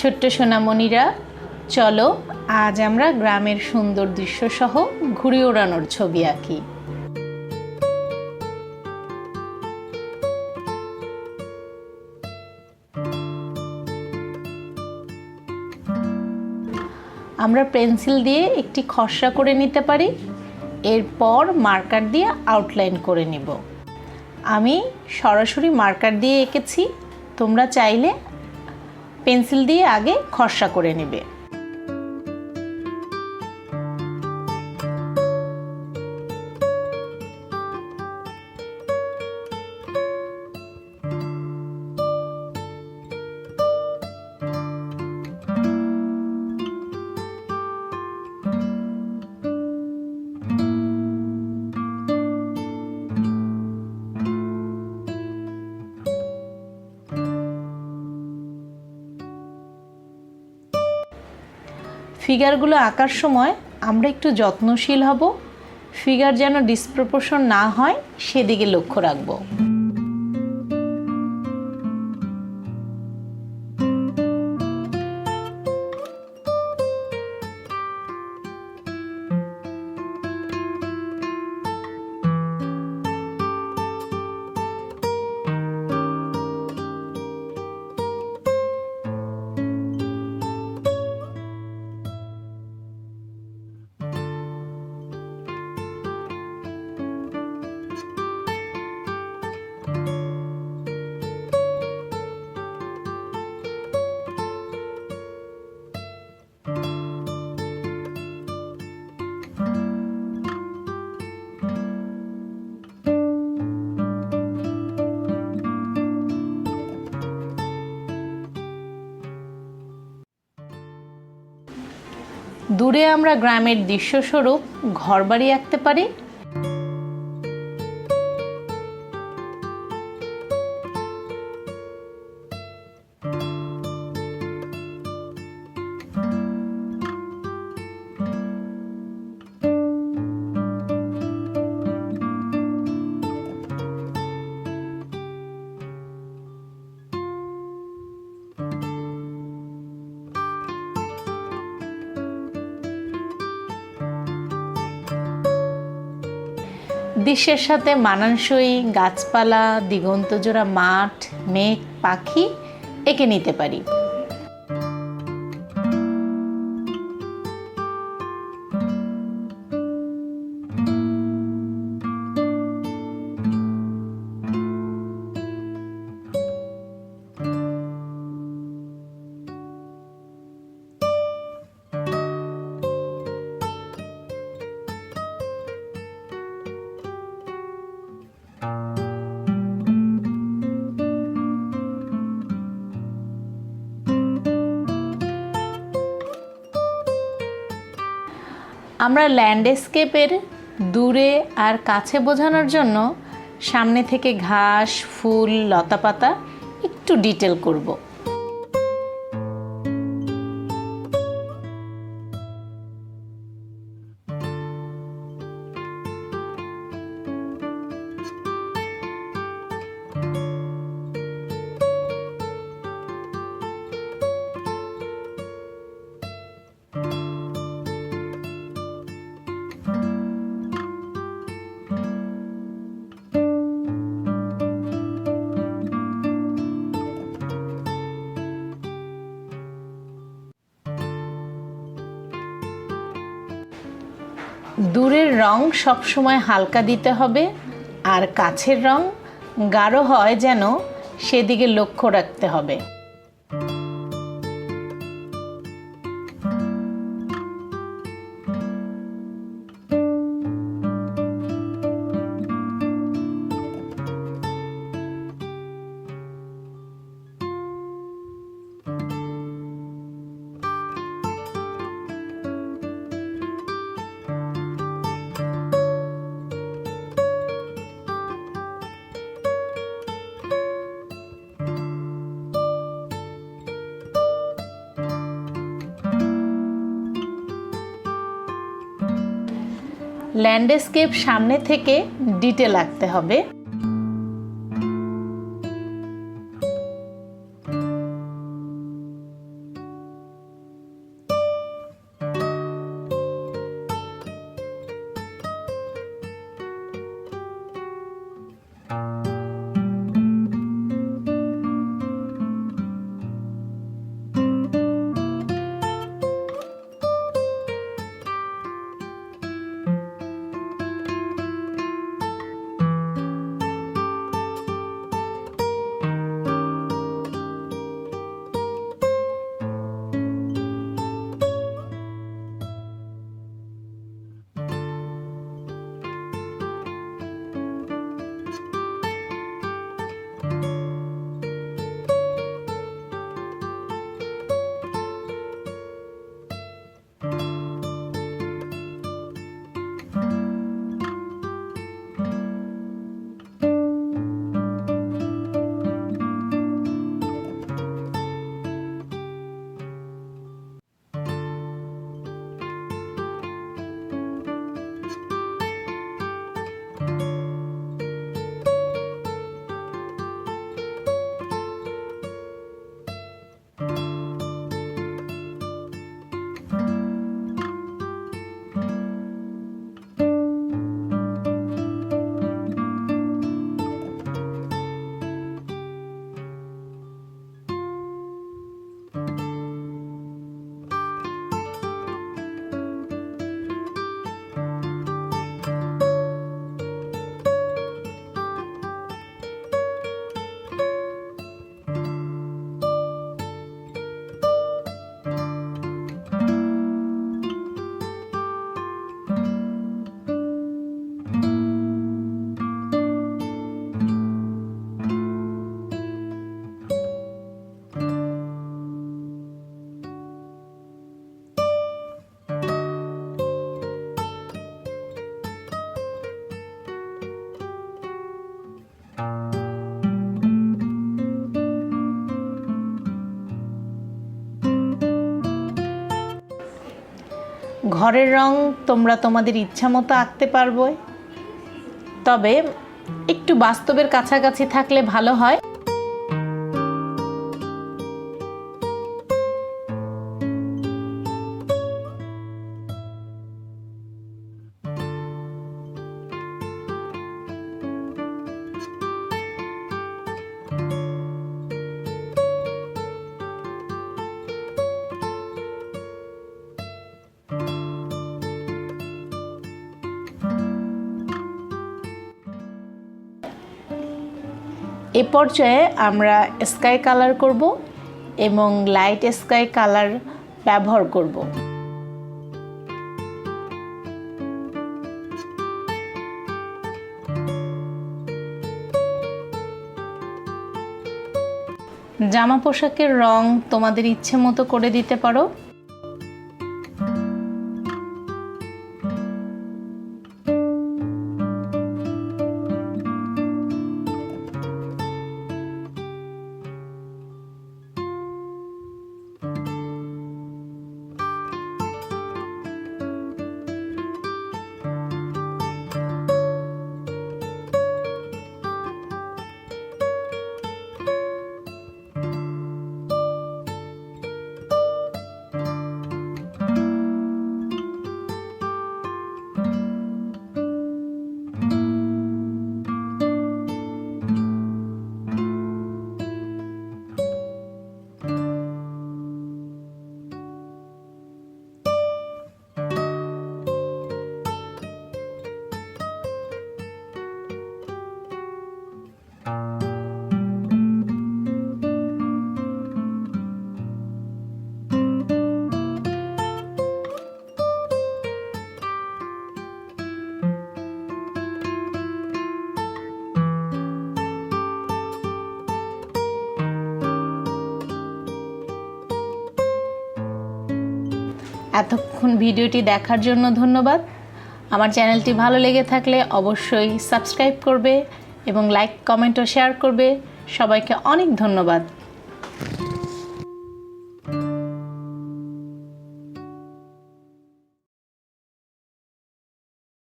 ছোট্ট সোনামণিরা, চলো আজ আমরা গ্রামের সুন্দর দৃশ্য সহ ঘুড়ি ওড়ানোর ছবি আঁকি। আমরা পেন্সিল দিয়ে একটি খসড়া করে নিতে পারি, এরপর মার্কার দিয়ে আউটলাইন করে নিব। আমি সরাসরি মার্কার দিয়ে এঁকেছি, তোমরা চাইলে পেন্সিল দিয়ে আগে খসড়া করে নেবে। ফিগারগুলো আঁকার সময় আমরা একটু যত্নশীল হব, ফিগার যেন ডিসপ্রপোর্শন না হয় সেদিকে লক্ষ্য রাখব। দূরে আমরা গ্রামের দৃশ্যস্বরূপ ঘরবাড়ি আঁকতে পারি। দৃশ্যের সাথে মানানসই গাছপালা, দিগন্তজোড়া মাঠ, মেঘ, পাখি এঁকে নিতে পারি। আমরা ল্যান্ডস্কেপের দূরে আর কাছে বোঝানোর জন্য সামনে থেকে ঘাস, ফুল, লতাপাতা একটু ডিটেল করব। দূরের রং সবসময় হালকা দিতে হবে, আর কাছের রং গাঢ় হয় যেন সেদিকে লক্ষ্য রাখতে হবে। ল্যান্ডস্কেপ সামনে থেকে ডিটেল আঁকতে হবে। ঘরের রং তোমরা তোমাদের ইচ্ছা মতো আঁকতে পারবে, তবে একটু বাস্তবের কাছাকাছি থাকলে ভালো হয়। এ পর্যায়ে আমরা স্কাই কালার করব এবং লাইট স্কাই কালার ব্যবহার করব। জামা পোশাকের রং তোমাদের ইচ্ছে মতো করে দিতে পারো। এতক্ষণ ভিডিওটি দেখার জন্য ধন্যবাদ। আমার চ্যানেলটি ভালো লেগে থাকলে অবশ্যই সাবস্ক্রাইব করবে এবং লাইক, কমেন্ট ও শেয়ার করবে। সবাইকে অনেক ধন্যবাদ।